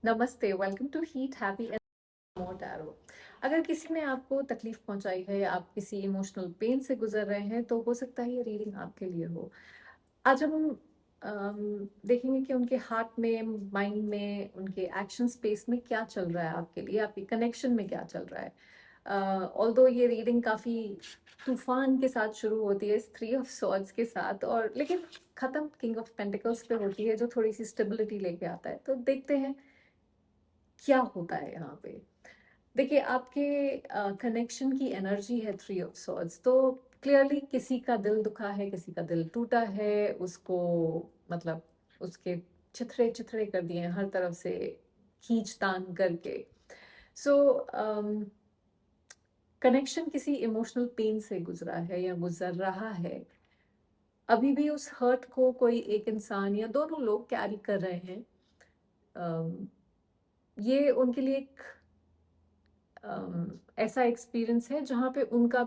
नमस्ते, welcome to heat happy and more tarot. अगर किसी ने आपको तकलीफ पहुंचाई है या आप किसी इमोशनल पेन से गुजर रहे हैं तो हो सकता है ये रीडिंग आपके लिए हो। आज हम देखेंगे कि उनके हार्ट में, माइंड में, उनके एक्शन स्पेस में क्या चल रहा है आपके लिए, आपके कनेक्शन में क्या चल रहा है। ऑल्दो ये रीडिंग काफ़ी तूफान के साथ शुरू होती है, थ्री ऑफ सॉर्ड्स के साथ, और लेकिन ख़त्म किंग ऑफ पेंटिकल्स पे होती है, जो थोड़ी सी स्टेबिलिटी लेके आता है। तो देखते हैं क्या होता है यहाँ पे। देखिए, आपके कनेक्शन की एनर्जी है थ्री ऑफ सॉर्ड्स, तो क्लियरली किसी का दिल दुखा है, किसी का दिल टूटा है, उसको मतलब उसके चिथड़े चिथड़े कर दिए हैं हर तरफ से, खींचतान करके। सो कनेक्शन किसी इमोशनल पेन से गुजरा है या गुजर रहा है। अभी भी उस हर्ट को कोई एक इंसान या दोनों लोग कैरी कर रहे हैं। अम, ये उनके लिए एक ऐसा एक्सपीरियंस है जहाँ पे उनको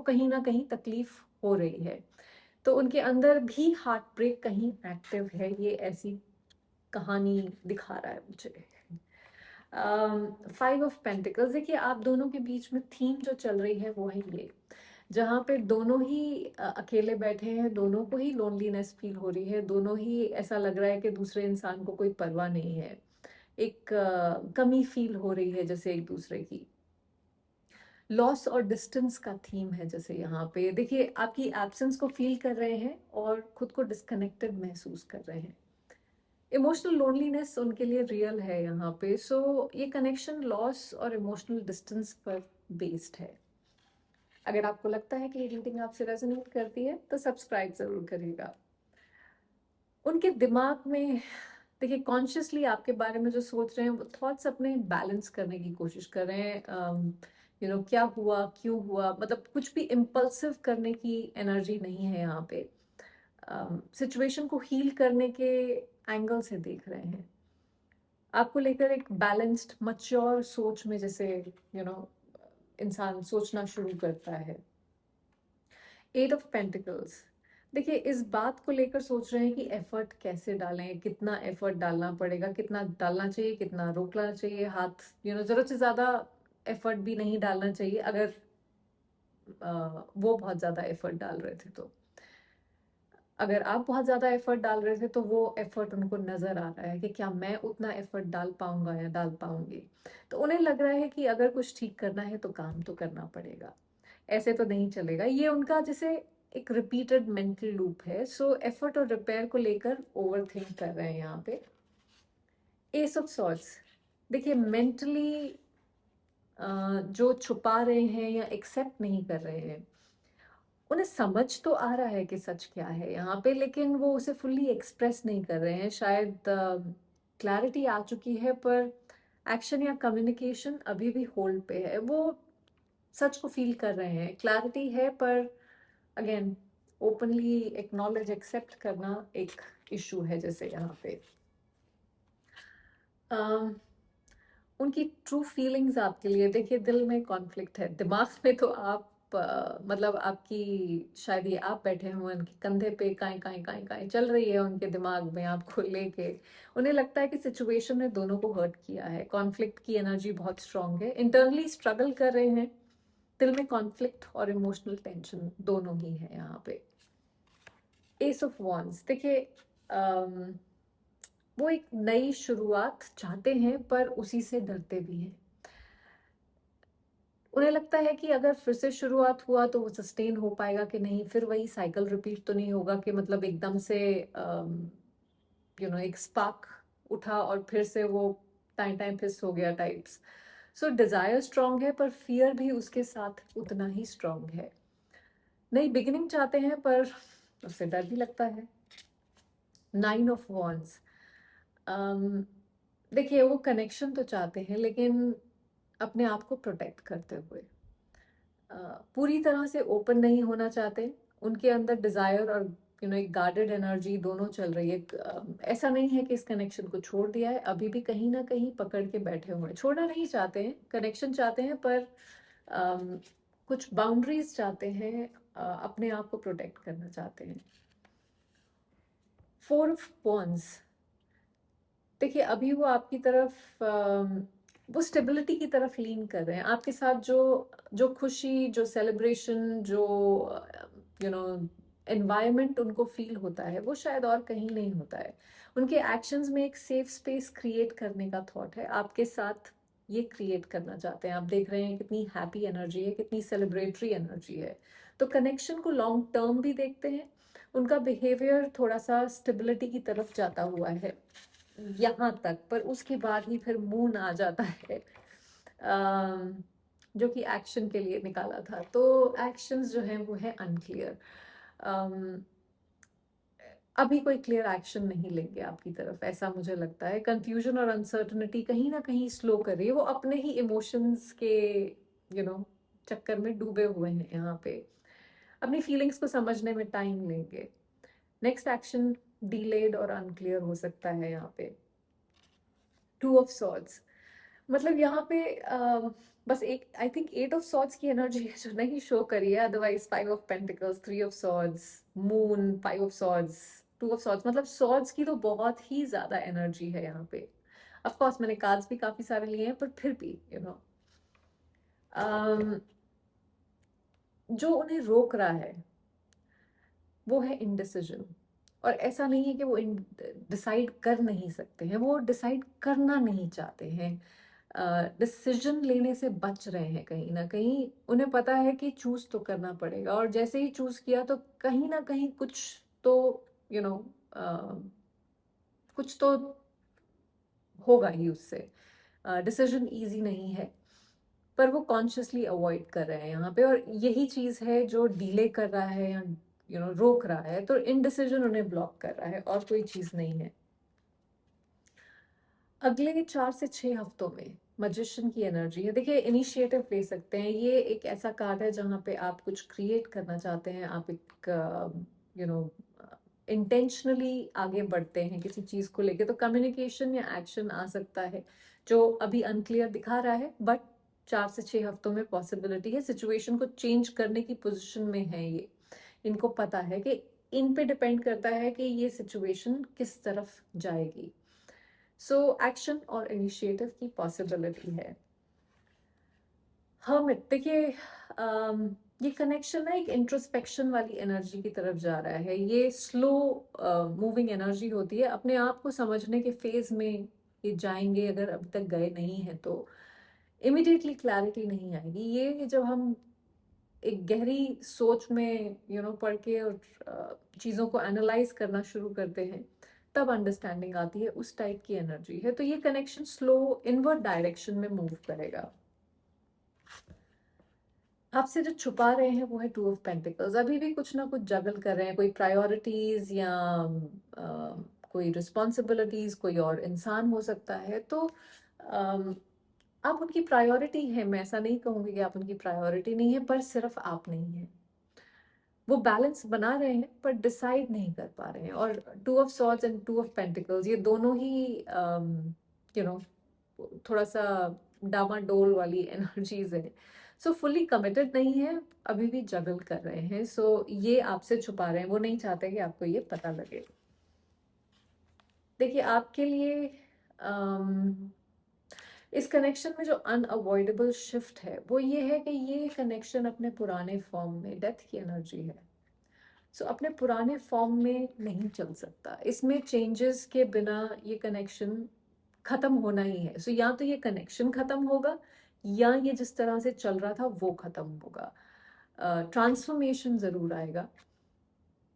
कहीं ना कहीं तकलीफ हो रही है, तो उनके अंदर भी हार्ट ब्रेक कहीं एक्टिव है, ये ऐसी कहानी दिखा रहा है मुझे। फाइव ऑफ पेंटिकल्स, देखिए आप दोनों के बीच में थीम जो चल रही है वो है ये, जहाँ पे दोनों ही अकेले बैठे हैं, दोनों को ही लोनलीनेस फील हो रही है, दोनों ही ऐसा लग रहा है कि दूसरे इंसान को कोई परवाह नहीं है, एक कमी फील हो रही है जैसे एक दूसरे की। लॉस और डिस्टेंस का थीम है जैसे यहाँ पे, देखिए आपकी एब्सेंस को फील कर रहे हैं और खुद को डिस्कनेक्टेड महसूस कर रहे हैं। इमोशनल लोनलीनेस उनके लिए रियल है यहाँ पे। सो ये कनेक्शन लॉस और इमोशनल डिस्टेंस पर बेस्ड है। अगर आपको लगता है कि ये रीडिंग आपसे रेजोनेट करती है तो सब्सक्राइब जरूर करिएगा। उनके दिमाग में, देखिए कॉन्शियसली आपके बारे में जो सोच रहे हैं वो थॉट्स अपने बैलेंस करने की कोशिश कर रहे हैं। क्या हुआ, क्यों हुआ, मतलब कुछ भी इम्पल्सिव करने की एनर्जी नहीं है यहाँ पे। सिचुएशन को हील करने के एंगल से देख रहे हैं आपको लेकर, एक बैलेंस्ड मच्योर सोच में, जैसे यू नो इंसान सोचना शुरू करता है। एट ऑफ पेंटिकल्स, देखिए इस बात को लेकर सोच रहे हैं कि एफर्ट कैसे डालें, कितना एफर्ट डालना पड़ेगा, कितना डालना चाहिए, कितना रोकना चाहिए, हाथ जरूरत से ज्यादा एफर्ट भी नहीं डालना चाहिए अगर वो बहुत ज्यादा एफर्ट डाल रहे थे तो। अगर आप बहुत ज्यादा एफर्ट डाल रहे थे तो वो एफर्ट उनको नजर आ रहा है कि क्या मैं उतना एफर्ट डाल पाऊंगा या डाल पाऊंगी। तो उन्हें लग रहा है कि अगर कुछ ठीक करना है तो काम तो करना पड़ेगा, ऐसे तो नहीं चलेगा। ये उनका जैसे एक रिपीटेड मेंटल लूप है। सो एफर्ट और रिपेयर को लेकर ओवर थिंक कर रहे हैं यहाँ पे। एस ऑफ सॉर्ट्स, देखिए मेंटली जो छुपा रहे हैं या एक्सेप्ट नहीं कर रहे हैं, उन्हें समझ तो आ रहा है कि सच क्या है यहाँ पे, लेकिन वो उसे फुल्ली एक्सप्रेस नहीं कर रहे हैं। शायद क्लैरिटी आ चुकी है पर एक्शन या कम्युनिकेशन अभी भी होल्ड पे है। वो सच को फील कर रहे हैं, क्लैरिटी है, पर अगेन ओपनली एक्नॉलेज, एक्सेप्ट करना एक इशू है जैसे यहाँ पे। अम, उनकी ट्रू फीलिंग्स आपके लिए, देखिए दिल में कॉन्फ्लिक्ट है, दिमाग में तो आप मतलब आपकी, शायद ये आप बैठे हुए उनके कंधे पे, काएं काएं काएं काएं चल रही है उनके दिमाग में आपको लेके। उन्हें लगता है कि सिचुएशन ने दोनों को हर्ट किया है, कॉन्फ्लिक्ट की एनर्जी बहुत स्ट्रांग है, इंटरनली स्ट्रगल कर रहे हैं, दिल में कॉन्फ्लिक्ट और इमोशनल टेंशन दोनों ही है यहाँ पे। एस ऑफ वॉन्ड्स, देखिए वो एक नई शुरुआत चाहते हैं पर उसी से डरते भी हैं। उन्हें लगता है कि अगर फिर से शुरुआत हुआ तो वो सस्टेन हो पाएगा कि नहीं, फिर वही साइकिल रिपीट तो नहीं होगा कि मतलब एकदम से एक स्पार्क उठा और फिर से वो टाइम टाइम फिस हो गया टाइप्स। सो डिजायर स्ट्रांग है पर फियर भी उसके साथ उतना ही स्ट्रांग है। नई बिगिनिंग चाहते हैं पर उससे डर भी लगता है। नाइन ऑफ वॉन्ड्स, देखिए वो कनेक्शन तो चाहते हैं लेकिन अपने आप को प्रोटेक्ट करते हुए, पूरी तरह से ओपन नहीं होना चाहते। उनके अंदर डिजायर और एक गार्डेड एनर्जी दोनों चल रही है। ऐसा नहीं है कि इस कनेक्शन को छोड़ दिया है, अभी भी कहीं ना कहीं पकड़ के बैठे हुए हैं, छोड़ना नहीं चाहते हैं, कनेक्शन चाहते हैं पर अम, कुछ बाउंड्रीज चाहते हैं, अपने आप को प्रोटेक्ट करना चाहते हैं। फोर ऑफ वॉन्ड्स, देखिए अभी वो आपकी तरफ वो स्टेबिलिटी की तरफ लीन कर रहे हैं आपके साथ। जो जो खुशी, जो सेलिब्रेशन, जो यू नो एनवायरनमेंट उनको फील होता है, वो शायद और कहीं नहीं होता है। उनके एक्शंस में एक सेफ स्पेस क्रिएट करने का थॉट है आपके साथ, ये क्रिएट करना चाहते हैं। आप देख रहे हैं कितनी हैप्पी एनर्जी है, कितनी सेलिब्रेटरी एनर्जी है। तो कनेक्शन को लॉन्ग टर्म भी देखते हैं। उनका बिहेवियर थोड़ा सा स्टेबिलिटी की तरफ जाता हुआ है यहाँ तक, पर उसके बाद ही फिर मून आ जाता है, जो कि एक्शन के लिए निकाला था। तो एक्शंस जो हैं वो है अनक्लियर। अभी कोई क्लियर एक्शन नहीं लेंगे आपकी तरफ, ऐसा मुझे लगता है। कंफ्यूजन और अनसर्टनिटी कहीं ना कहीं स्लो कर रही है। वो अपने ही इमोशंस के चक्कर में डूबे हुए हैं यहाँ पे। अपनी फीलिंग्स को समझने में टाइम लेंगे। नेक्स्ट एक्शन डिलेड और अनक्लियर हो सकता है यहाँ पे। 2 ऑफ सॉर्ड्स, मतलब यहाँ पे बस एक, आई थिंक 8 ऑफ सॉर्ड्स की एनर्जी है जो नहीं शो करी है। Otherwise 5 of pentacles, 3 of swords, moon, 5 of swords, 2 of swords, मतलब सॉर्ड्स की तो बहुत ही ज्यादा एनर्जी है यहाँ पे। ऑफ कोर्स मैंने कार्ड्स भी काफी सारे लिए हैं, पर फिर भी जो उन्हें रोक रहा है वो है इनडिसिजन। और ऐसा नहीं है कि वो डिसाइड कर नहीं सकते हैं, वो डिसाइड करना नहीं चाहते हैं। डिसीजन लेने से बच रहे हैं कहीं ना कहीं। उन्हें पता है कि चूज तो करना पड़ेगा, और जैसे ही चूज किया तो कहीं ना कहीं कुछ तो यू you नो कुछ तो होगा ही उससे। डिसीजन इजी नहीं है, पर वो कॉन्शियसली अवॉइड कर रहे हैं यहाँ पे। और यही चीज है जो डिले कर रहा है या रोक रहा है। तो इनडिसीजन उन्हें ब्लॉक कर रहा है, और कोई चीज नहीं है। अगले 4 से 6 हफ्तों में मजिशियन की एनर्जी है। देखिए इनिशिएटिव ले सकते हैं, ये एक ऐसा कार्ड है जहाँ पे आप कुछ क्रिएट करना चाहते हैं। आप एक यू नो इंटेंशनली आगे बढ़ते हैं किसी चीज को लेके। तो कम्युनिकेशन या एक्शन आ सकता है, जो अभी अनक्लियर दिखा रहा है, बट 4 से 6 हफ्तों में पॉसिबिलिटी है। सिचुएशन को चेंज करने की पोजिशन में है ये। इनको पता है कि इन पे डिपेंड करता है कि ये सिचुएशन किस तरफ जाएगी। सो एक्शन और इनिशिएटिव की पॉसिबिलिटी है। हर्मिट, देखिए ये कनेक्शन ना एक इंट्रोस्पेक्शन वाली एनर्जी की तरफ जा रहा है। ये स्लो मूविंग एनर्जी होती है। अपने आप को समझने के फेज में ये जाएंगे, अगर अभी तक गए नहीं हैं तो। इमिडिएटली क्लैरिटी नहीं आएगी। ये जब हम एक गहरी सोच में पढ़ के और चीज़ों को एनालाइज करना शुरू करते हैं, तब अंडरस्टैंडिंग आती है। उस टाइप की एनर्जी है। तो ये कनेक्शन स्लो इनवर्ड डायरेक्शन में मूव करेगा। आपसे जो छुपा रहे हैं वो है 2 ऑफ पेंटिकल्स। अभी भी कुछ ना कुछ जगल कर रहे हैं, कोई प्रायोरिटीज या कोई रिस्पॉन्सिबिलिटीज, कोई और इंसान हो सकता है। तो अम, आप उनकी प्रायोरिटी है। मैं ऐसा नहीं कहूंगी कि आप उनकी प्रायोरिटी नहीं है, पर सिर्फ आप नहीं है। वो बैलेंस बना रहे हैं पर डिसाइड नहीं कर पा रहे हैं। और 2 of swords and 2 of pentacles, ये दोनों ही यू नो थोड़ा सा डामाडोल वाली एनर्जीज है। सो फुल्ली कमिटेड नहीं है, अभी भी जगल कर रहे हैं। सो ये आपसे छुपा रहे हैं, वो नहीं चाहते कि आपको ये पता लगे। देखिए आपके लिए इस कनेक्शन में जो अनअवॉइडेबल शिफ्ट है वो ये है कि ये कनेक्शन अपने पुराने फॉर्म में, डेथ की एनर्जी है, सो अपने पुराने फॉर्म में नहीं चल सकता। इसमें चेंजेस के बिना ये कनेक्शन खत्म होना ही है। सो या तो ये कनेक्शन खत्म होगा, या ये जिस तरह से चल रहा था वो खत्म होगा। ट्रांसफॉर्मेशन जरूर आएगा।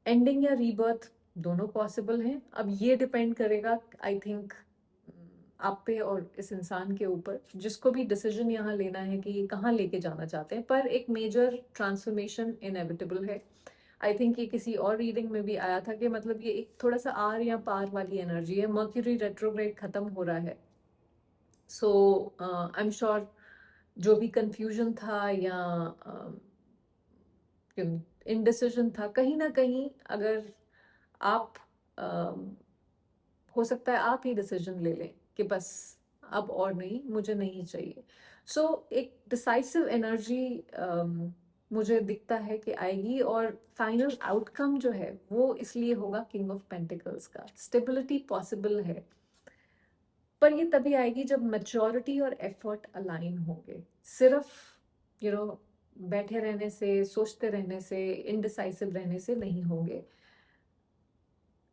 एंडिंग या रीबर्थ दोनों पॉसिबल हैं। अब ये डिपेंड करेगा आई थिंक आप पे और इस इंसान के ऊपर, जिसको भी डिसीजन यहाँ लेना है कि ये कहाँ लेके जाना चाहते हैं। पर एक मेजर ट्रांसफॉर्मेशन इनएविटेबल है। आई थिंक ये किसी और रीडिंग में भी आया था कि मतलब ये एक थोड़ा सा आर या पार वाली एनर्जी है। मर्क्यूरी रेट्रोग्रेड खत्म हो रहा है। सो आई एम श्योर जो भी कंफ्यूजन था या इनडिसीजन था, कहीं ना कहीं अगर आप हो सकता है आप ही डिसीजन ले लें कि बस अब और नहीं, मुझे नहीं चाहिए। सो एक डिसाइसिव एनर्जी मुझे दिखता है कि आएगी। और फाइनल आउटकम जो है वो इसलिए होगा किंग ऑफ पेंटिकल्स का। स्टेबिलिटी पॉसिबल है, पर ये तभी आएगी जब मैच्योरिटी और एफर्ट अलाइन होंगे। सिर्फ यू नो बैठे रहने से, सोचते रहने से, इनडिसाइसिव रहने से नहीं होंगे।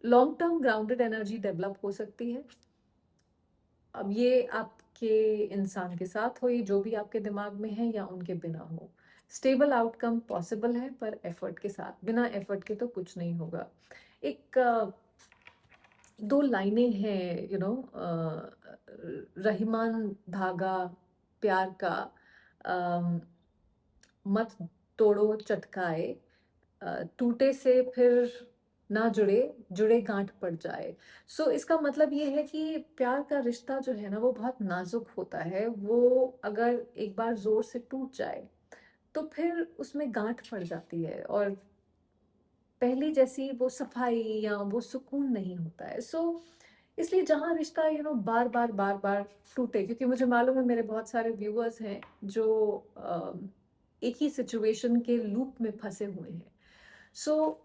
Long term grounded energy develop हो सकती है। अब ये आपके इंसान के साथ हो, ये जो भी आपके दिमाग में है, या उनके बिना हो। स्टेबल आउटकम पॉसिबल है, पर एफर्ट के साथ। बिना एफर्ट के तो कुछ नहीं होगा। एक दो लाइनें हैं रहीमान धागा प्यार का, अम, मत तोड़ो चटकाए, टूटे से फिर ना जुड़े, जुड़े गांठ पड़ जाए। सो इसका मतलब ये है कि प्यार का रिश्ता जो है ना, वो बहुत नाजुक होता है। वो अगर एक बार जोर से टूट जाए तो फिर उसमें गांठ पड़ जाती है, और पहली जैसी वो सफाई या वो सुकून नहीं होता है। सो इसलिए जहाँ रिश्ता बार बार बार बार टूटे, क्योंकि मुझे मालूम है मेरे बहुत सारे व्यूअर्स हैं जो एक ही सिचुएशन के लूप में फंसे हुए हैं। सो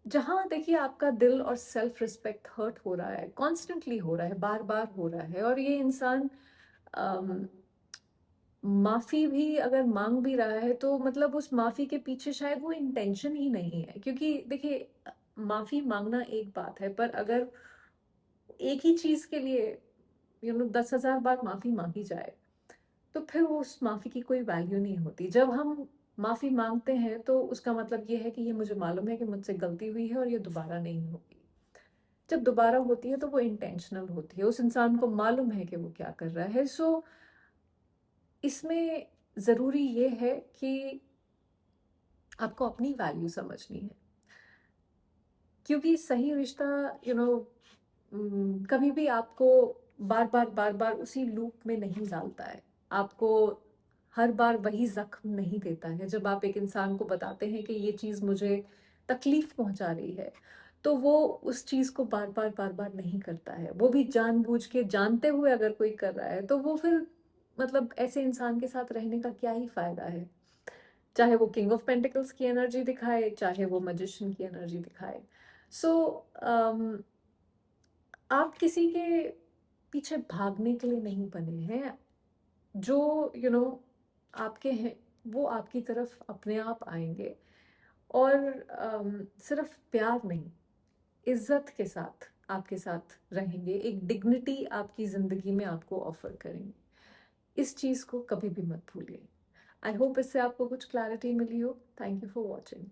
जहाँ देखिए आपका दिल और सेल्फ रिस्पेक्ट हर्ट हो रहा है, कॉन्स्टेंटली हो रहा है, बार बार हो रहा है, और ये इंसान माफी भी अगर मांग भी रहा है, तो मतलब उस माफी के पीछे शायद वो इंटेंशन ही नहीं है। क्योंकि देखिए माफी मांगना एक बात है, पर अगर एक ही चीज के लिए 10,000 बार माफी मांगी जाए, तो फिर वो उस माफी की कोई वैल्यू नहीं होती। जब हम माफी मांगते हैं तो उसका मतलब ये है कि ये मुझे मालूम है कि मुझसे गलती हुई है और ये दोबारा नहीं होगी। जब दोबारा होती है तो वो इंटेंशनल होती है, उस इंसान को मालूम है कि वो क्या कर रहा है। सो इसमें जरूरी ये है कि आपको अपनी वैल्यू समझनी है। क्योंकि सही रिश्ता यू नो कभी भी आपको बार बार बार बार उसी लूप में नहीं डालता है। आपको हर बार वही जख्म नहीं देता है। जब आप एक इंसान को बताते हैं कि ये चीज़ मुझे तकलीफ पहुंचा रही है, तो वो उस चीज़ को बार बार बार बार नहीं करता है। वो भी जानबूझ के, जानते हुए अगर कोई कर रहा है, तो वो फिर मतलब ऐसे इंसान के साथ रहने का क्या ही फायदा है। चाहे वो किंग ऑफ पेंटिकल्स की एनर्जी दिखाए, चाहे वो मैजिशियन की एनर्जी दिखाए। सो आप किसी के पीछे भागने के लिए नहीं बने हैं। जो आपके हैं, वो आपकी तरफ अपने आप आएंगे। और सिर्फ प्यार नहीं, इज्जत के साथ आपके साथ रहेंगे, एक डिग्निटी आपकी जिंदगी में आपको ऑफर करेंगे। इस चीज को कभी भी मत भूलिए। आई होप इससे आपको कुछ क्लैरिटी मिली हो। Thank you for watching.